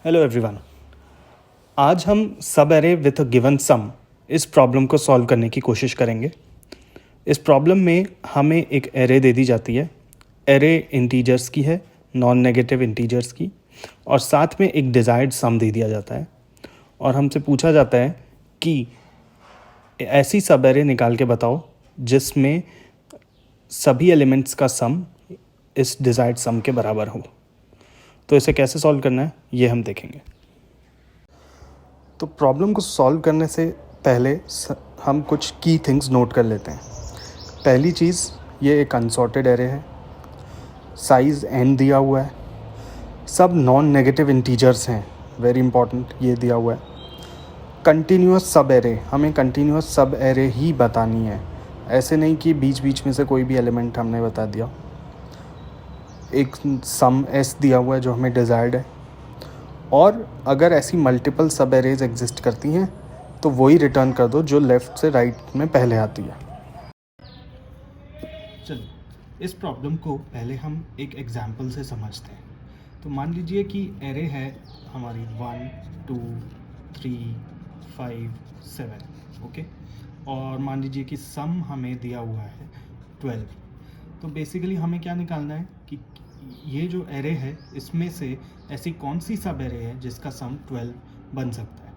Hello everyone. आज हम सब array with a given sum इस प्रॉब्लम को सॉल्व करने की कोशिश करेंगे। इस प्रॉब्लम में हमें एक एरे दे दी जाती है। एरे इंटीजर्स की है, नॉन नेगेटिव इंटीजर्स की, और साथ में एक डिज़ायर्ड सम दे दिया जाता है और हमसे पूछा जाता है कि ऐसी सब एरे निकाल के बताओ जिसमें सभी एलिमेंट्स का सम इस डिज़ायर्ड सम के बराबर हो। तो इसे कैसे सॉल्व करना है ये हम देखेंगे। तो प्रॉब्लम को सॉल्व करने से पहले हम कुछ की थिंग्स नोट कर लेते हैं। पहली चीज़, ये एक अनसॉर्टेड एरे है, साइज़ n दिया हुआ है, सब नॉन नेगेटिव इंटीजर्स हैं, वेरी इंपॉर्टेंट, ये दिया हुआ है। कंटिन्यूस सब एरे, हमें कंटिन्यूस सब एरे ही बतानी है, ऐसे नहीं कि बीच बीच में से कोई भी एलिमेंट हमने बता दिया। एक सम s दिया हुआ है जो हमें डिज़ायर्ड है, और अगर ऐसी मल्टीपल सब एरेज एग्जिस्ट करती हैं तो वही रिटर्न कर दो जो लेफ़्ट से राइट में पहले आती है। चलिए, इस प्रॉब्लम को पहले हम एक एग्जांपल से समझते हैं। तो मान लीजिए कि एरे है हमारी 1 2 3 5 7, ओके, और मान लीजिए कि सम हमें दिया हुआ है 12। तो बेसिकली हमें क्या निकालना है कि ये जो एरे है इसमें से ऐसी कौन सी सब एरे है जिसका सम 12 बन सकता है।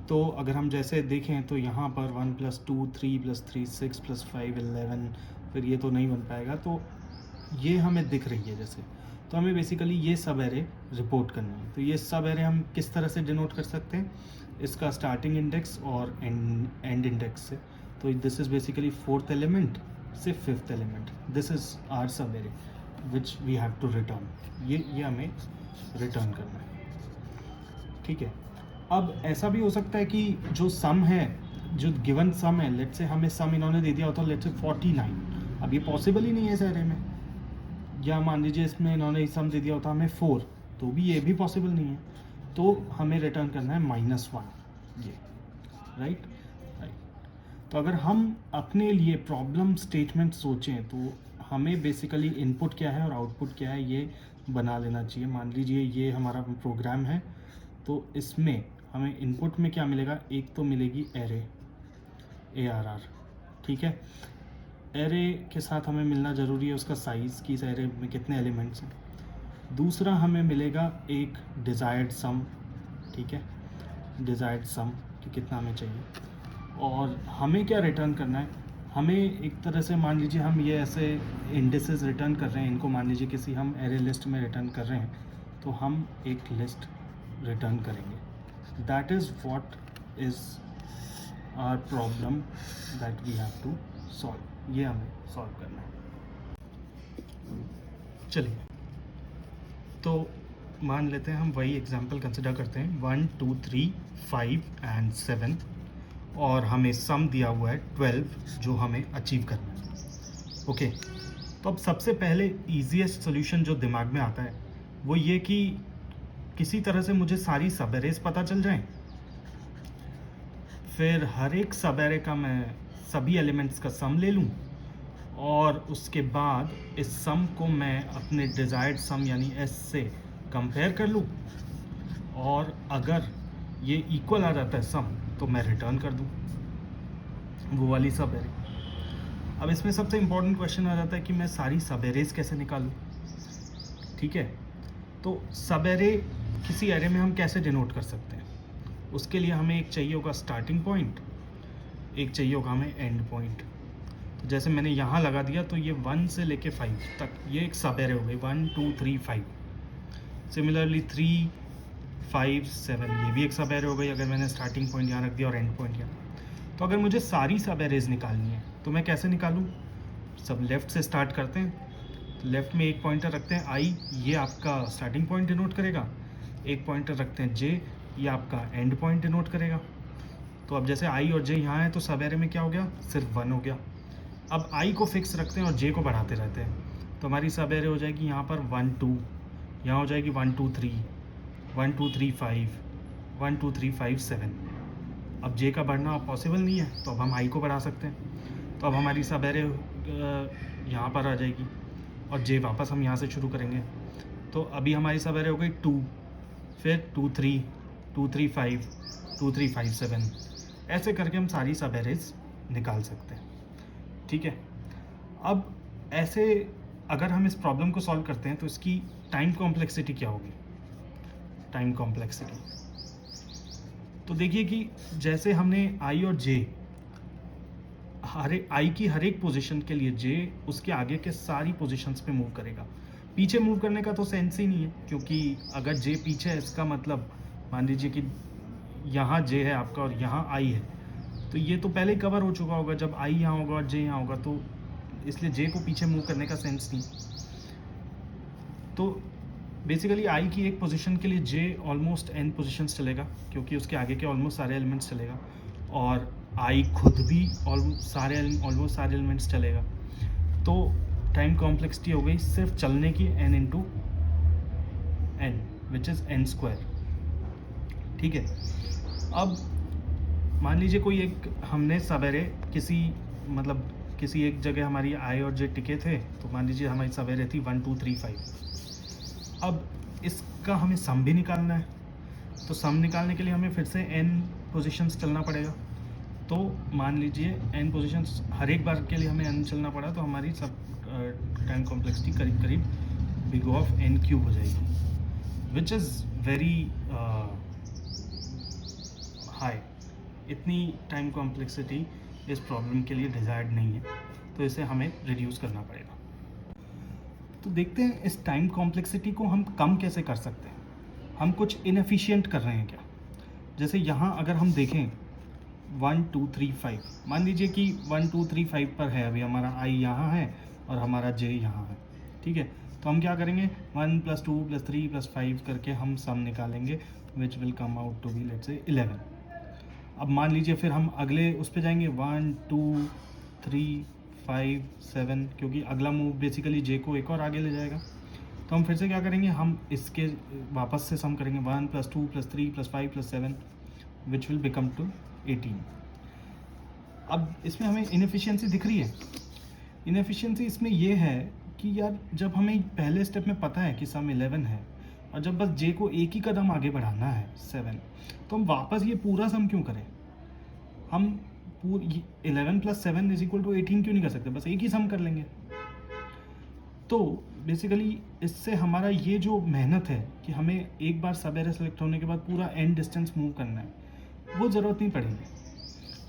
तो अगर हम जैसे देखें तो यहाँ पर 1 + 2 3 + 3 6 + 5 11, फिर ये तो नहीं बन पाएगा, तो ये हमें दिख रही है जैसे। तो हमें बेसिकली ये सब एरे रिपोर्ट करनी है। तो ये सब एरे हम किस तरह से डिनोट कर सकते हैं, इसका स्टार्टिंग इंडेक्स और एंड इंडेक्स से। तो this is basically 4th element से 5th element, this is our subarray which we have to return. ये हमें रिटर्न करना है, ठीक है। अब ऐसा भी हो सकता है कि जो सम है, जो गिवन सम है, लेट्स से हमें सम इन्होंने दे दिया होता है लेट्स से 49। अब ये पॉसिबल ही नहीं है इस एरे में। या मान लीजिए इसमें इन्होंने सम दे दिया होता हमें 4, तो भी ये भी पॉसिबल नहीं है। तो हमें रिटर्न करना है -1, ये राइट। तो अगर हम अपने लिए प्रॉब्लम स्टेटमेंट सोचें तो हमें बेसिकली इनपुट क्या है और आउटपुट क्या है ये बना लेना चाहिए। मान लीजिए ये हमारा प्रोग्राम है, तो इसमें हमें इनपुट में क्या मिलेगा, एक तो मिलेगी एरे ARR, ठीक है। एरे के साथ हमें मिलना ज़रूरी है उसका साइज़ कि इस एरे में कितने एलिमेंट्स हैं। दूसरा हमें मिलेगा एक डिज़ायर्ड सम, ठीक है, डिज़ायर्ड सम कि कितना हमें चाहिए। और हमें क्या रिटर्न करना है, हमें एक तरह से मान लीजिए हम ये ऐसे इंडिसेस रिटर्न कर रहे हैं, इनको मान लीजिए किसी हम एरे लिस्ट में रिटर्न कर रहे हैं, तो हम एक लिस्ट रिटर्न करेंगे। That is what is our problem that we have to solve. ये हमें सॉल्व करना है। चलिए, तो मान लेते हैं हम वही एग्जांपल कंसिडर करते हैं 1 2 3 5 एंड 7, और हमें सम दिया हुआ है 12 जो हमें अचीव करना है, ओके। तो अब सबसे पहले ईजीएस्ट सोल्यूशन जो दिमाग में आता है वो ये कि किसी तरह से मुझे सारी सब एरेज पता चल जाएं, फिर हर एक सब एरे का मैं सभी एलिमेंट्स का सम ले लूं, और उसके बाद इस सम को मैं अपने डिज़ायर्ड सम यानी S से कंपेयर कर लूं, और अगर ये इक्वल आ जाता है सम तो मैं रिटर्न कर दूं वो वाली सब एरे। अब इसमें सबसे इम्पोर्टेंट क्वेश्चन आ जाता है कि मैं सारी सब एरेज कैसे निकालूं, ठीक है। तो सब एरे किसी एरे में हम कैसे डिनोट कर सकते हैं, उसके लिए हमें एक चाहिए होगा स्टार्टिंग पॉइंट, एक चाहिए होगा हमें एंड पॉइंट। तो जैसे मैंने यहाँ लगा दिया तो ये 1 से लेके 5 तक ये एक सब एरे हो गई, 1 2 3 5। सिमिलरली 3 5 7 ये भी एक सब एरे हो गई अगर मैंने स्टार्टिंग पॉइंट यहाँ रख दिया और एंड पॉइंट यहाँ। तो अगर मुझे सारी सब एरेज निकालनी है तो मैं कैसे निकालूँ, सब लेफ़्ट से स्टार्ट करते हैं। तो लेफ़्ट में एक पॉइंटर रखते हैं I, ये आपका स्टार्टिंग पॉइंट डिनोट करेगा। एक पॉइंटर रखते हैं J, ये आपका एंड पॉइंट डिनोट करेगा। तो अब जैसे I और J यहाँ है तो सब एरे में क्या हो गया, सिर्फ 1 हो गया। अब I को फिक्स रखते हैं और J को बढ़ाते रहते हैं, तो हमारी सब एरे हो जाएगी यहाँ पर 1 2, यहाँ हो जाएगी 1 2 3 1 2 3 5 1 2 3 5 7। अब J का बढ़ना पॉसिबल नहीं है तो अब हम I को बढ़ा सकते हैं। तो अब हमारी सब एरे यहाँ पर आ जाएगी और J वापस हम यहाँ से शुरू करेंगे। तो अभी हमारी सब एरे हो गई 2, फिर 2 3 2 3 5 2 3 5 7, ऐसे करके हम सारी सब एरेज निकाल सकते हैं। ठीक है, अब ऐसे अगर हम इस प्रॉब्लम को सॉल्व करते हैं तो इसकी टाइम कॉम्प्लेक्सिटी क्या होगी? टाइम कॉम्प्लेक्सिटी तो देखिए कि जैसे हमने आई और जे, आई की हर एक पोजीशन के लिए जे उसके आगे के सारी पोजीशंस पे मूव करेगा। पीछे मूव करने का तो सेंस ही नहीं है, क्योंकि अगर जे पीछे है इसका मतलब मान लीजिए कि यहाँ जे है आपका और यहाँ आई है, तो ये तो पहले ही कवर हो चुका होगा जब आई यहाँ होगा और जे यहाँ होगा, तो इसलिए जे को पीछे मूव करने का सेंस नहीं। तो बेसिकली आई की एक पोजीशन के लिए जे ऑलमोस्ट एन पोजीशंस चलेगा, क्योंकि उसके आगे के ऑलमोस्ट सारे एलिमेंट्स चलेगा, और आई खुद भी ऑलमोस्ट सारे एलिमेंट्स चलेगा। तो टाइम कॉम्प्लेक्सिटी हो गई सिर्फ चलने की n into n, which is n square. ठीक है, अब मान लीजिए कोई एक हमने सवेरे किसी एक जगह हमारी आई और जे टिके थे, तो मान लीजिए हमारी सवेरे थी 1 2 3 5। अब इसका हमें सम भी निकालना है, तो सम निकालने के लिए हमें फिर से n पोजीशंस चलना पड़ेगा। तो मान लीजिए n पोजीशंस हर एक बार के लिए हमें n चलना पड़ा, तो हमारी सब टाइम कॉम्प्लेक्सिटी करीब करीब बिग ऑफ n क्यूब हो जाएगी, विच इज़ वेरी हाई। इतनी टाइम कॉम्प्लेक्सिटी इस प्रॉब्लम के लिए डिज़ायर्ड नहीं है, तो इसे हमें रिड्यूस करना पड़ेगा। तो देखते हैं इस टाइम कॉम्प्लेक्सिटी को हम कम कैसे कर सकते हैं। हम कुछ इनएफिशिएंट कर रहे हैं क्या? जैसे यहाँ अगर हम देखें 1 2 3 5, मान लीजिए कि 1 2 3 5 पर है, अभी हमारा आई यहाँ है और हमारा जे यहाँ है। ठीक है, तो हम क्या करेंगे 1 + 2 + 3 + 5 करके हम सम निकालेंगे, which will come out to be let's say 11। अब मान लीजिए फिर हम अगले उस पर जाएंगे 1 2 3 5 7, क्योंकि अगला मूव बेसिकली जे को एक और आगे ले जाएगा। तो हम फिर से क्या करेंगे, हम इसके वापस से सम करेंगे 1 + 2 + 3 + 5 + 7, विच विल बिकम टू 18। अब इसमें हमें इनएफिशिएंसी दिख रही है। इनएफिशिएंसी इसमें ये है कि यार जब हमें पहले स्टेप में पता है कि सम 11 है और जब बस जे को एक ही कदम आगे बढ़ाना है 7, तो हम वापस ये पूरा सम क्यों करें? हम 11 + 7 = 18 क्यों नहीं कर सकते? बस एक ही सम कर लेंगे। तो बेसिकली इससे हमारा ये जो मेहनत है कि हमें एक बार सब एरे सेलेक्ट होने के बाद पूरा एंड डिस्टेंस मूव करना है, वो ज़रूरत नहीं पड़ेगी।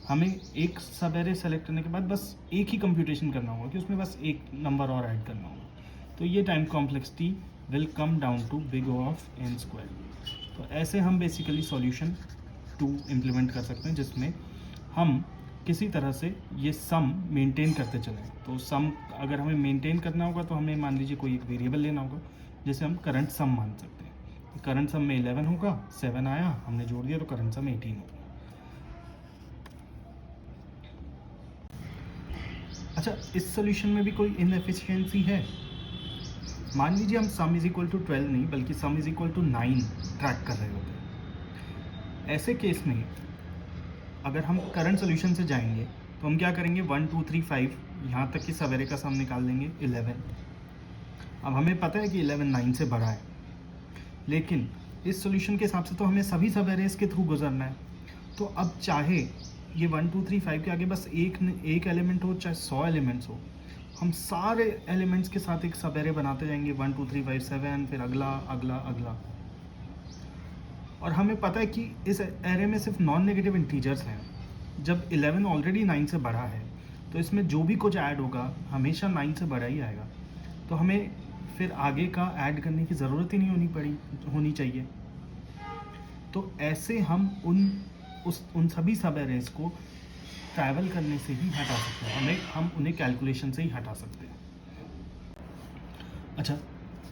हमें एक सब एरे सेलेक्ट करने के बाद बस एक ही कंप्यूटेशन करना होगा कि उसमें बस एक नंबर और ऐड करना होगा। तो ये time complexity will come down to big of n square. तो ऐसे हम बेसिकली सॉल्यूशन 2 इम्प्लीमेंट कर सकते हैं, जिसमें हम किसी तरह से ये सम मेंटेन करते चलें। तो सम अगर हमें मेंटेन करना होगा तो हमें मान लीजिए कोई एक वेरिएबल लेना होगा, जैसे हम करंट सम मान सकते हैं। करंट सम में 11 होगा, 7 आया, हमने जोड़ दिया, तो करंट सम 18 होगा। अच्छा, इस सोल्यूशन में भी कोई इनएफिशिएंसी है। मान लीजिए हम सम = 12 नहीं बल्कि सम = 9 ट्रैक कर रहे होते हैं। ऐसे केस में अगर हम करंट सोल्यूशन से जाएंगे तो हम क्या करेंगे 1 2 3 5 यहाँ तक कि सवेरे का सम निकाल लेंगे 11। अब हमें पता है कि 11 9 से बड़ा है, लेकिन इस सोल्यूशन के हिसाब से तो हमें सभी सवेरेस के थ्रू गुजरना है। तो अब चाहे ये 1 2 3 5 के आगे बस एक एलिमेंट हो, चाहे 100 एलिमेंट्स हो, हम सारे एलिमेंट्स के साथ एक सब एरे बनाते जाएंगे 1 2 3 5 7, फिर अगला अगला अगला। और हमें पता है कि इस एरे में सिर्फ नॉन नेगेटिव इंटीजर्स हैं। जब 11 ऑलरेडी 9 से बड़ा है तो इसमें जो भी कुछ ऐड होगा हमेशा 9 से बड़ा ही आएगा। तो हमें फिर आगे का ऐड करने की ज़रूरत ही नहीं होनी चाहिए। तो ऐसे हम उन सभी सब एरेस को ट्रैवल करने से ही हटा सकते हैं, हम उन्हें कैलकुलेशन से ही हटा सकते हैं। अच्छा,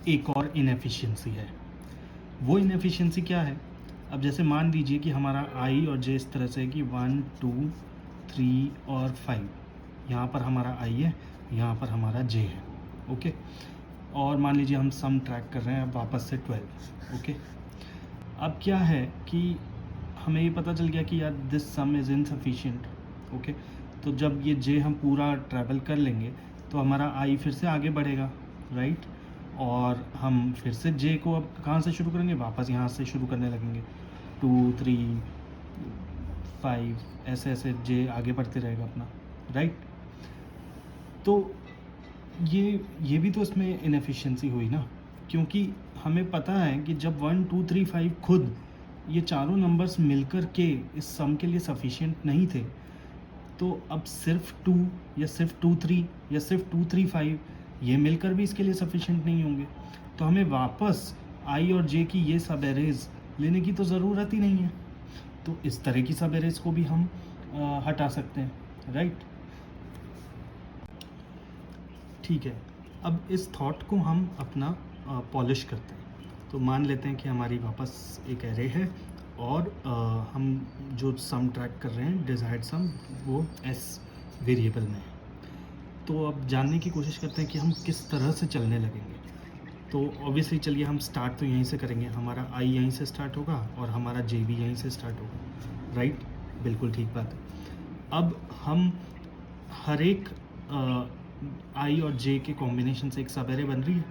एक और इनएफिशिएंसी है। वो इनएफिशिएंसी क्या है? अब जैसे मान लीजिए कि हमारा आई और जे इस तरह से है कि 1 2 3 और 5, यहाँ पर हमारा आई है, यहाँ पर हमारा जे है। ओके, और मान लीजिए हम सम ट्रैक कर रहे हैं अब वापस से 12। ओके, अब क्या है कि हमें ये पता चल गया कि यार this some is insufficient. Okay, तो जब ये जे हम पूरा ट्रैवल कर लेंगे तो हमारा आई फिर से आगे बढ़ेगा, राइट। और हम फिर से जे को अब कहाँ से शुरू करेंगे, वापस यहाँ से शुरू करने लगेंगे, 2 3 5 ऐसे ऐसे जे आगे बढ़ते रहेगा अपना, राइट। तो ये भी तो इसमें इनएफिशिएंसी हुई ना, क्योंकि हमें पता है कि जब 1 2 3 5 खुद ये चारों नंबर्स मिलकर के इस सम के लिए सफिशिएंट नहीं थे, तो अब सिर्फ 2 या सिर्फ 2 3 या सिर्फ 2 3 5 ये मिलकर भी इसके लिए सफिशिएंट नहीं होंगे। तो हमें वापस आई और जे की ये सब एरेज लेने की तो ज़रूरत ही नहीं है। तो इस तरह की सब एरेज को भी हम हटा सकते हैं, राइट। ठीक है, अब इस थॉट को हम अपना पॉलिश करते हैं। तो मान लेते हैं कि हमारी वापस एक एरे है और हम जो सम ट्रैक कर रहे हैं डिजायर्ड सम वो एस वेरिएबल में है। तो अब जानने की कोशिश करते हैं कि हम किस तरह से चलने लगेंगे। तो ऑब्वियसली चलिए हम स्टार्ट तो यहीं से करेंगे, हमारा आई यहीं से स्टार्ट होगा और हमारा जे भी यहीं से स्टार्ट होगा, राइट। बिल्कुल ठीक बात है। अब हम हर एक आई और जे के कॉम्बिनेशन से एक सब एरे बन रही है,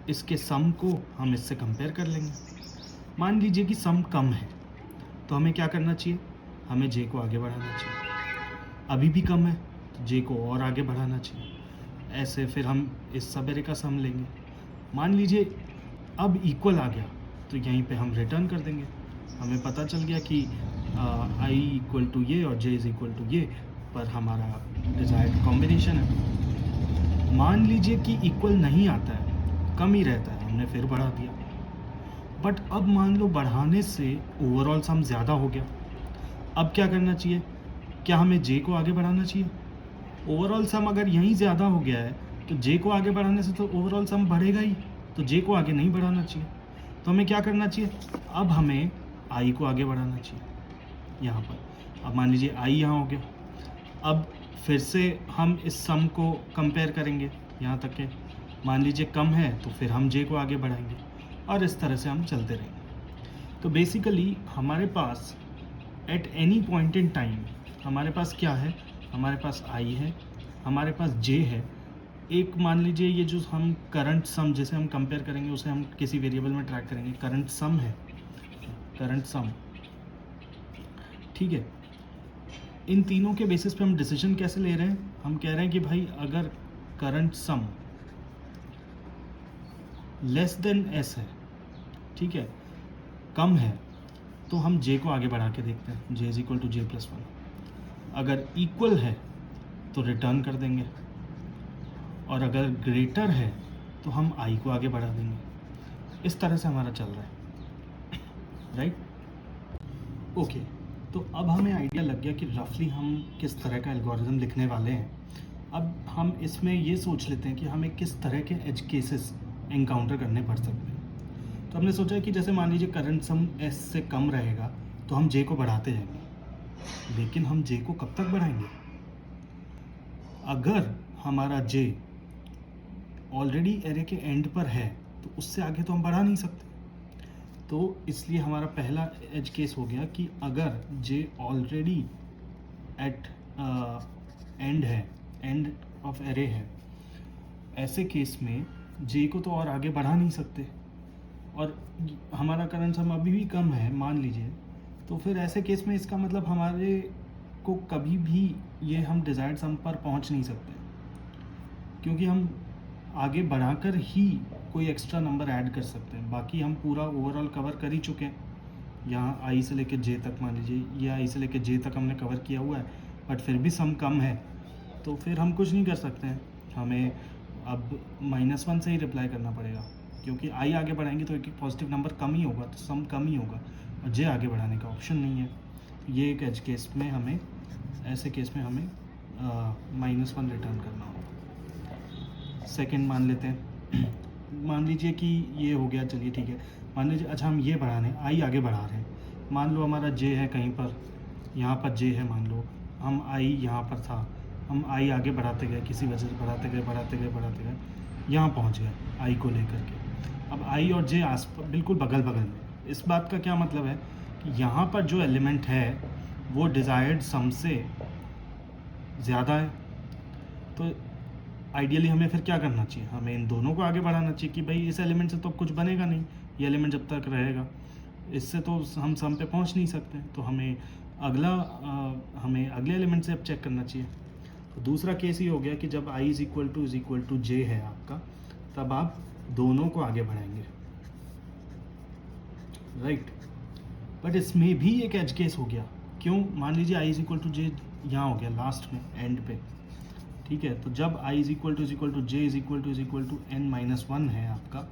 इसके सम को हम इससे कंपेयर कर लेंगे। मान लीजिए कि सम कम है, तो हमें क्या करना चाहिए, हमें जे को आगे बढ़ाना चाहिए। अभी भी कम है तो जे को और आगे बढ़ाना चाहिए। ऐसे फिर हम इस सब एरे का सम लेंगे। मान लीजिए अब इक्वल आ गया, तो यहीं पे हम रिटर्न कर देंगे। हमें पता चल गया कि आई इक्वल टू ये और जे इज़ इक्वल टू ये, पर हमारा डिज़ायर्ड कॉम्बिनेशन है। मान लीजिए कि इक्वल नहीं आता है, कम ही रहता है, हमने फिर बढ़ा दिया। बट अब मान लो बढ़ाने से ओवरऑल सम ज़्यादा हो गया। अब क्या करना चाहिए, क्या हमें जे को आगे बढ़ाना चाहिए? ओवरऑल सम अगर यहीं ज़्यादा हो गया है तो जे को आगे बढ़ाने से तो ओवरऑल सम बढ़ेगा ही, तो जे को आगे नहीं बढ़ाना चाहिए। तो हमें क्या करना चाहिए, अब हमें आई को आगे बढ़ाना चाहिए यहाँ पर। अब मान लीजिए आई यहाँ हो गया, अब फिर से हम इस सम को कंपेयर करेंगे यहाँ तक के, मान लीजिए कम है तो फिर हम जे को आगे बढ़ाएंगे और इस तरह से हम चलते रहेंगे। तो बेसिकली हमारे पास at any point in time हमारे पास क्या है, हमारे पास आई है, हमारे पास जे है। एक मान लीजिए ये जो हम करंट सम जिसे हम कंपेयर करेंगे उसे हम किसी वेरिएबल में ट्रैक करेंगे, करंट सम है, करंट सम, ठीक है। इन तीनों के बेसिस पे हम डिसीजन कैसे ले रहे हैं, हम कह रहे हैं कि भाई अगर current sum less than S है, ठीक है, कम है, तो हम जे को आगे बढ़ा के देखते हैं, J is equal to J plus 1। अगर इक्वल है तो रिटर्न कर देंगे, और अगर ग्रेटर है तो हम आई को आगे बढ़ा देंगे। इस तरह से हमारा चल रहा है, राइट। ओके, तो अब हमें आइडिया लग गया कि रफली हम किस तरह का एल्गोरिथम लिखने वाले हैं। अब हम इसमें ये सोच लेते हैं कि हमें किस तरह के एज केसेस एनकाउंटर करने पड़ सकते हैं। तो हमने सोचा कि जैसे मान लीजिए करंट सम एस से कम रहेगा तो हम जे को बढ़ाते जाएंगे, लेकिन हम जे को कब तक बढ़ाएंगे, अगर हमारा जे ऑलरेडी एरे के एंड पर है तो उससे आगे तो हम बढ़ा नहीं सकते। तो इसलिए हमारा पहला एज केस हो गया कि अगर जे ऑलरेडी एट एंड है, एंड ऑफ एरे है, ऐसे केस में जे को तो और आगे बढ़ा नहीं सकते, और हमारा करंट सम अभी भी कम है मान लीजिए, तो फिर ऐसे केस में इसका मतलब हमारे को कभी भी ये हम डिज़ायर्ड सम पर पहुंच नहीं सकते, क्योंकि हम आगे बढ़ाकर ही कोई एक्स्ट्रा नंबर ऐड कर सकते हैं। बाकी हम पूरा ओवरऑल कवर कर ही चुके हैं। यहाँ आई से लेके जे तक मान लीजिए, या आई से लेके जे तक हमने कवर किया हुआ है, बट फिर भी सम कम है, तो फिर हम कुछ नहीं कर सकते हैं। हमें अब -1 से ही रिप्लाई करना पड़ेगा, क्योंकि आई आगे बढ़ाएंगे तो एक एक पॉजिटिव नंबर कम ही होगा, तो सम कम ही होगा, और जे आगे बढ़ाने का ऑप्शन नहीं है। ये एक एज केस में हमें, ऐसे केस में हमें -1 रिटर्न करना होगा। सेकंड मान लेते हैं, मान लीजिए कि ये हो गया, चलिए ठीक है। मान लीजिए अच्छा हम ये बढ़ा रहे हैं, आई आगे बढ़ा रहे हैं, मान लो हमारा जे है कहीं पर, यहाँ पर जे है, मान लो हम आई यहाँ पर था, हम आई आगे बढ़ाते गए, किसी वजह से बढ़ाते गए, यहाँ पहुँच गए आई को लेकर के। अब आई और जे आस बिल्कुल बगल बगल में। इस बात का क्या मतलब है कि यहाँ पर जो एलिमेंट है वो डिज़ायर्ड सम से ज़्यादा है। तो आइडियली हमें फिर क्या करना चाहिए, हमें इन दोनों को आगे बढ़ाना चाहिए कि भाई इस एलिमेंट से तो कुछ बनेगा नहीं, ये एलिमेंट जब तक रहेगा इससे तो हम सम पे पहुंच नहीं सकते, तो हमें हमें अगले एलिमेंट से अब चेक करना चाहिए। तो दूसरा केस ही हो गया कि जब i इज़ इक्वल टू जे है आपका, तब आप दोनों को आगे बढ़ाएंगे, राइट। बट इसमें भी एक एज केस हो गया, क्यों? मान लीजिए i इज़ इक्वल टू जे यहाँ हो गया लास्ट में एंड पे, ठीक है। तो जब i is equal to j is equal to n-1 है आपका,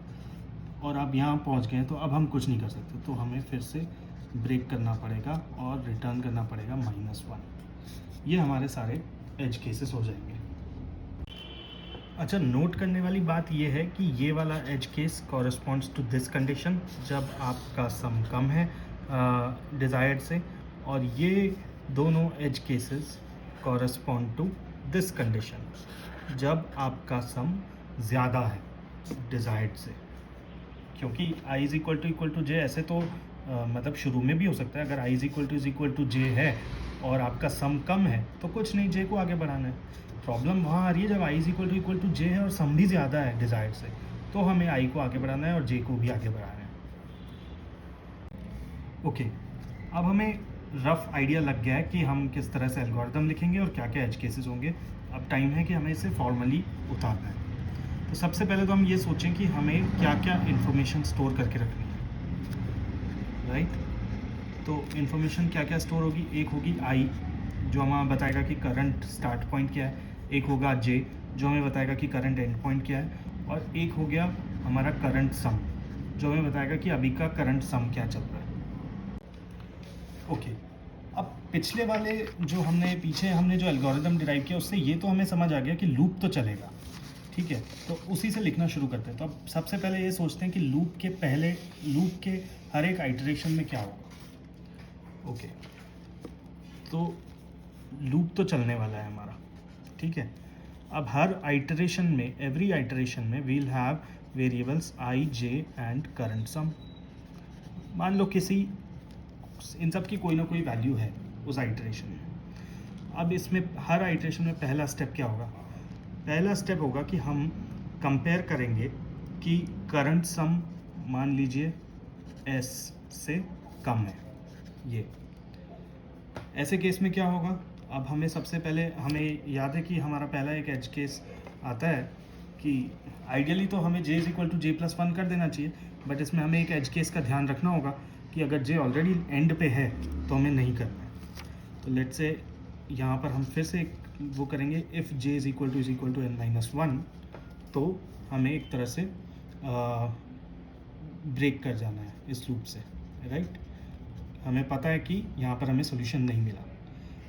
और आप यहाँ पहुँच गए, तो अब हम कुछ नहीं कर सकते, तो हमें फिर से ब्रेक करना पड़ेगा और रिटर्न करना पड़ेगा -1। ये हमारे सारे एज केसेस हो जाएंगे। अच्छा, नोट करने वाली बात ये है कि ये वाला edge case corresponds to this condition जब आपका सम कम है डिज़ायर्ड से, और ये दोनों edge cases correspond to this condition जब आपका सम ज़्यादा है डिज़ायर्ड से। क्योंकि i is equal to j ऐसे तो मतलब शुरू में भी हो सकता है, अगर i इज़ इक्वल टू जे है और आपका सम कम है तो कुछ नहीं, जे को आगे बढ़ाना है। प्रॉब्लम वहाँ आ रही है जब i इज़ इक्वल टू जे है और सम भी ज़्यादा है डिज़ायर्ड से, तो हमें i को आगे बढ़ाना है और j को भी आगे बढ़ाना है। ओके, अब हमें रफ आइडिया लग गया है कि हम किस तरह से एल्गोरिदम लिखेंगे और क्या क्या एज केसेस होंगे। अब टाइम है कि हमें इसे फॉर्मली उतारना है। तो सबसे पहले तो हम ये सोचें कि हमें क्या क्या इन्फॉर्मेशन स्टोर करके रखनी है, राइट। तो इन्फॉर्मेशन क्या क्या स्टोर होगी, एक होगी i जो हमें बताएगा कि करंट स्टार्ट पॉइंट क्या है, एक होगा j जो हमें बताएगा कि करंट एंड पॉइंट क्या है, और एक हो गया हमारा करंट सम जो हमें बताएगा कि अभी का करंट सम क्या चल रहा है। ओके, अब पिछले वाले जो हमने जो एल्गोरिदम डिराइव किया उससे ये तो हमें समझ आ गया कि लूप तो चलेगा, ठीक है। तो उसी से लिखना शुरू करते हैं। तो अब सबसे पहले ये सोचते हैं कि लूप के हर एक आइटरेशन में क्या होगा। ओके, तो लूप तो चलने वाला है हमारा, ठीक है। अब हर आइटरेशन में, एवरी आइटरेशन में we'll have variables i, j and current sum. मान लो इन सब की कोई ना कोई वैल्यू है उस आइटरेशन में। अब इसमें हर आइटरेशन में पहला स्टेप क्या होगा? पहला स्टेप होगा कि हम कंपेयर करेंगे कि करंट सम मान लीजिए s से कम है। ये ऐसे केस में क्या होगा? अब हमें सबसे पहले हमें याद है कि हमारा पहला एक एज केस आता है कि आइडियली तो हमें j is equal to j+1 कर देना चाहिए, बट इसमें हमें एक एज केस का ध्यान रखना होगा कि अगर j ऑलरेडी एंड पे है तो हमें नहीं करना है। तो लेट्स से यहाँ पर हम फिर से वो करेंगे, if j is equal to n-1, तो हमें एक तरह से ब्रेक कर जाना है इस लूप से, राइट। हमें पता है कि यहाँ पर हमें सोल्यूशन नहीं मिला।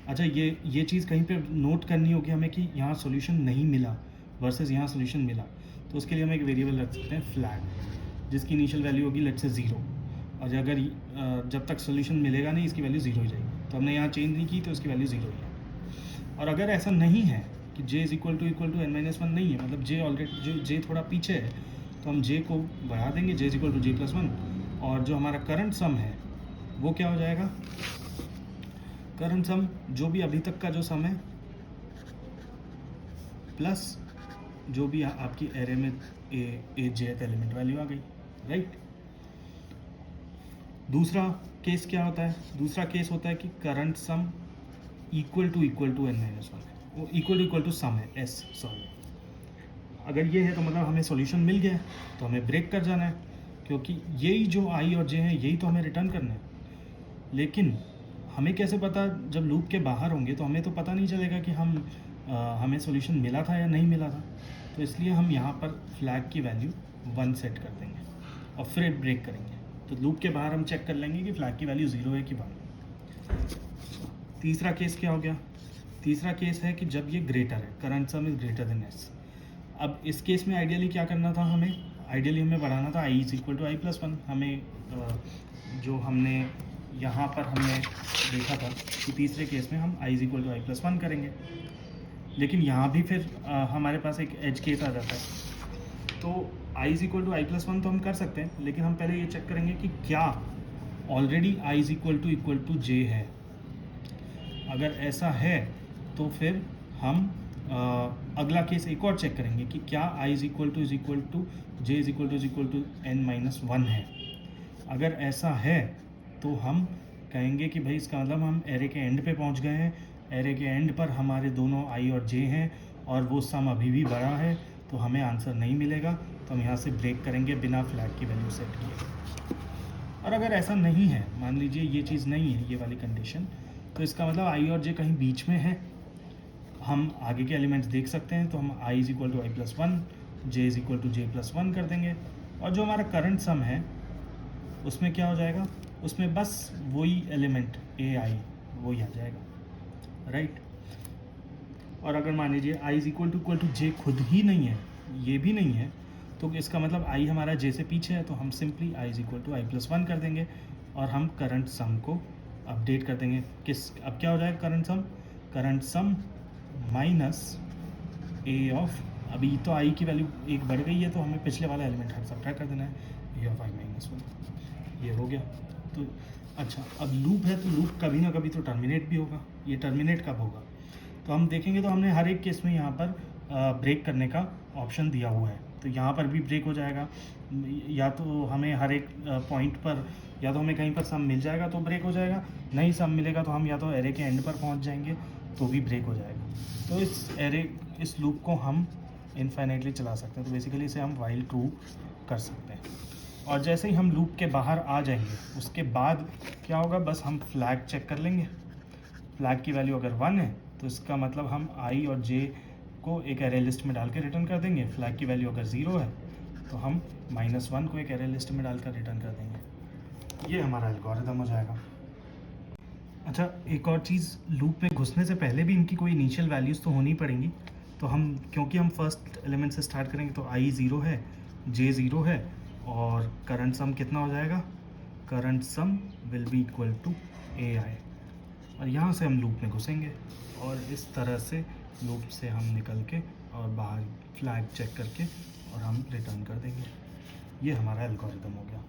अच्छा, ये चीज़ कहीं पे नोट करनी होगी हमें कि यहाँ सोल्यूशन नहीं मिला वर्सेस यहाँ सोल्यूशन मिला। तो उसके लिए हम एक वेरिएबल रख सकते हैं फ्लैग, जिसकी इनिशियल वैल्यू होगी लेट्स से 0, और अगर जब तक सोल्यूशन मिलेगा नहीं इसकी वैल्यू 0 हो जाएगी। तो हमने यहाँ चेंज नहीं की तो इसकी वैल्यू 0 है। और अगर ऐसा नहीं है कि j is equal to n-1 नहीं है, मतलब j ऑलरेडी j थोड़ा पीछे है, तो हम j को बढ़ा देंगे, j is equal to j+1, और जो हमारा करंट सम है वो क्या हो जाएगा? करंट सम जो भी अभी तक का जो सम है प्लस जो भी आपकी एरे में jth एलिमेंट वैल्यू आ गई, राइट। दूसरा केस क्या होता है? दूसरा केस होता है कि current sum equal to n-1, वो इक्वल टू सम है s, सॉरी। अगर ये है तो मतलब हमें सॉल्यूशन मिल गया है, तो हमें ब्रेक कर जाना है, क्योंकि यही जो i और j है यही तो हमें रिटर्न करना है। लेकिन हमें कैसे पता? जब लूप के बाहर होंगे तो हमें तो पता नहीं चलेगा कि हमें सॉल्यूशन मिला था या नहीं मिला था। तो इसलिए हम यहाँ पर फ्लैग की वैल्यू 1 सेट कर देंगे और फिर ब्रेक करेंगे। तो लूप के बाहर हम चेक कर लेंगे कि फ्लैग की वैल्यू 0 है कि 1। तीसरा केस क्या हो गया? तीसरा केस है कि जब ये ग्रेटर है, current some is greater than s। अब इस केस में आइडियली क्या करना था? हमें बढ़ाना था i is equal to i+1। हमें जो हमने यहाँ पर हमने देखा था कि तीसरे केस में हम i is equal to i+1 करेंगे, लेकिन यहाँ भी फिर हमारे पास एक एज केस आ जाता है। तो i is equal to i+1 तो हम कर सकते हैं, लेकिन हम पहले ये चेक करेंगे कि क्या already i is equal to j है। अगर ऐसा है तो फिर हम अगला केस एक और चेक करेंगे कि क्या i is equal to j is equal to n-1 है। अगर ऐसा है तो हम कहेंगे कि भाई इसका मतलब हम एरे के एंड पे पहुंच गए हैं, एरे के एंड पर हमारे दोनों i और j हैं और वो सम अभी भी बड़ा है, तो हमें आंसर नहीं मिलेगा, तो हम यहाँ से ब्रेक करेंगे बिना फ्लैग की वैल्यू सेट किए। और अगर ऐसा नहीं है, मान लीजिए ये चीज़ नहीं है, ये वाली कंडीशन, तो इसका मतलब i और j कहीं बीच में है। हम आगे के एलिमेंट्स देख सकते हैं, तो हम i is equal to i plus one, j is equal to j plus one कर देंगे, और जो हमारा करंट सम है उसमें क्या हो जाएगा, उसमें बस वही एलिमेंट ai वही आ जाएगा, राइट। और अगर मान लीजिए i is equal to j खुद ही नहीं है, ये भी नहीं है, तो इसका मतलब i हमारा j से पीछे है, तो हम simply i is equal to i plus one कर देंगे और हम करंट सम को अपडेट कर देंगे। अब क्या हो जाएगा current some minus a of, अभी तो i की वैल्यू एक बढ़ गई है, तो हमें पिछले वाला एलिमेंट हर सब्ट्रैक्ट कर देना है, a of i minus one, ये हो गया। तो अच्छा, अब लूप है तो लूप कभी ना कभी तो टर्मिनेट भी होगा। ये टर्मिनेट कब होगा, तो हम देखेंगे, तो हमने हर एक केस में यहाँ पर ब्रेक करने का ऑप्शन दिया हुआ है, तो यहाँ पर भी ब्रेक हो जाएगा, या तो हमें हर एक पॉइंट पर, या तो हमें कहीं पर सम मिल जाएगा तो ब्रेक हो जाएगा, नहीं सम मिलेगा तो हम या तो एरे के एंड पर पहुँच जाएंगे तो भी ब्रेक हो जाएगा। तो इस लूप को हम इनफाइनाइटली चला सकते हैं, तो बेसिकली इसे हम वाइल ट्रू कर सकते हैं। और जैसे ही हम लूप के बाहर आ जाएंगे उसके बाद क्या होगा, बस हम फ्लैग चेक कर लेंगे। फ्लैग की वैल्यू अगर 1 है तो इसका मतलब हम i और j को एक एरे लिस्ट में डाल के रिटर्न कर देंगे। फ्लैग की वैल्यू अगर 0 है तो हम -1 को एक एरे लिस्ट में डालकर रिटर्न कर देंगे। ये हमारा एल्गोरिथम हो जाएगा। अच्छा, एक और चीज़, लूप में घुसने से पहले भी इनकी कोई इनिशियल वैल्यूज़ तो होनी पड़ेंगी, तो हम, क्योंकि हम फर्स्ट एलिमेंट से स्टार्ट करेंगे, तो i 0 है, j 0 है, और करंट सम कितना हो जाएगा, current sum will be equal to ai, और यहाँ से हम लूप में घुसेंगे और इस तरह से लूप से हम निकल के और बाहर फ्लैग चेक करके और हम रिटर्न कर देंगे। ये हमारा एल्गोरिथम हो गया।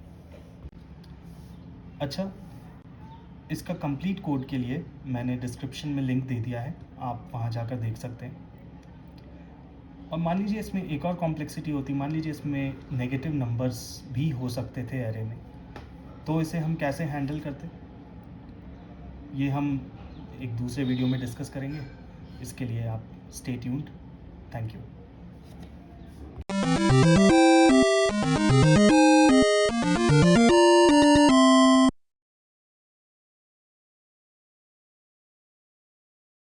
अच्छा, इसका कंप्लीट कोड के लिए मैंने डिस्क्रिप्शन में लिंक दे दिया है, आप वहाँ जाकर देख सकते हैं। और मान लीजिए इसमें एक और कॉम्प्लेक्सिटी होती, मान लीजिए इसमें नेगेटिव नंबर्स भी हो सकते थे एरे में, तो इसे हम कैसे हैंडल करते, ये हम एक दूसरे वीडियो में डिस्कस करेंगे। इसके लिए आप स्टे ट्यून्ड। Thank you.